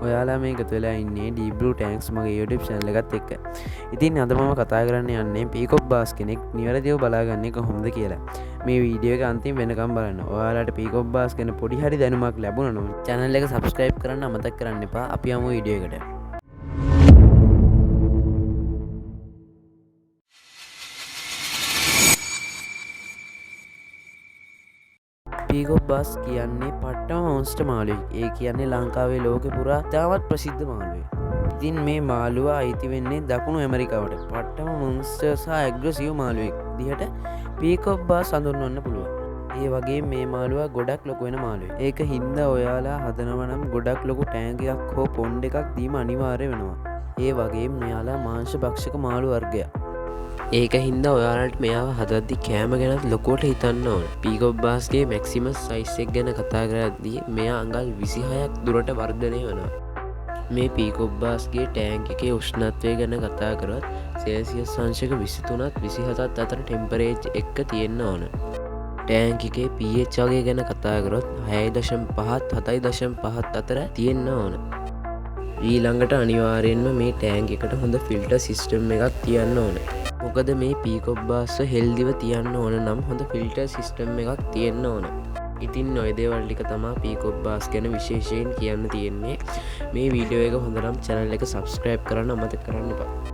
ඔයාලා මේ එකතු වෙලා ඉන්නේ Deep Blue Tanks මගේ YouTube channel එකත් එක්ක. ඉතින් අද මම කතා කරන්න යන්නේ Peacock Bass කෙනෙක් නිවැරදිව බලාගන්නේ කොහොමද කියලා. මේ වීඩියෝ එක අන්තිම වෙනකම් බලන්න. ඔයාලට Peacock Bass ගැන පොඩි හරි දැනුමක් ලැබුණා නම් channel එක subscribe කරන්න අමතක කරන්න එපා. අපි යමු වීඩියෝ එකට. Peacock Bass කියන්නේ පට්ටම මොන්ස්ටර් මාළුවෙක්. ඒ කියන්නේ ලංකාවේ ලෝකෙ පුරා තාමත් ප්‍රසිද්ධ මාළුවෙක්. ඉතින් මේ මාළුව අයිති වෙන්නේ දකුණු ඇමරිකාවට. පට්ටම මොන්ස්ටර් සහ ඇග්‍රසිව් මාළුවෙක් විදිහට Peacock Bass හඳුන්වන්න පුළුවන්. ඒ වගේ මේ මාළුවා ගොඩක් ලොකු වෙන මාළුවෙක්. ඒක හින්දා ඔයාලා හදනවා නම් ගොඩක් ලොකු ටැංක් එකක් හෝ පොන්ඩ් එකක් දීම අනිවාර්ය වෙනවා. ඒ වගේම මෙයාලා මාංශ භක්ෂක මාළු වර්ගයක්. ඒක හින්දා ඔයාලට මෙයාව හදද්දි කෑම ගැනත් ලොකුවට හිතන්න ඕන. Peacock Bass ගේ මැක්සිමස් සයිස් එක ගැන කතා කරද්දී මෙයා අඟල් 26ක් දුරට වර්ධනය වෙනවා. මේ Peacock Bass ගේ ටැංක් එකේ උෂ්ණත්වය ගැන කතා කරොත් සෙල්සියස් අංශක 23ත් 27ත් අතර ටෙම්පරේචර් එක තියෙන්න ඕන. ටැංක් එකේ pH වගේ ගැන කතා කරොත් 6.5ත් 7.5ත් අතර තියෙන්න ඕන. ඊළඟට අනිවාර්යෙන්ම මේ ටැංක් එකට හොඳ ෆිල්ටර් සිස්ටම් එකක් තියන්න ඕන. මොකද මේ Peacock Bass හෙල්දිව තියන්න ඕන නම් හොඳ ෆිල්ටර් සිස්ටම් එකක් තියෙන්න ඕන. ඉතින් ඔය දේවල් ටික තමයි Peacock Bass ගැන විශේෂයෙන් කියන්න තියෙන්නේ. මේ වීඩියෝ එක හොඳ නම් channel එක subscribe කරන්න අමතක කරන්න එපා.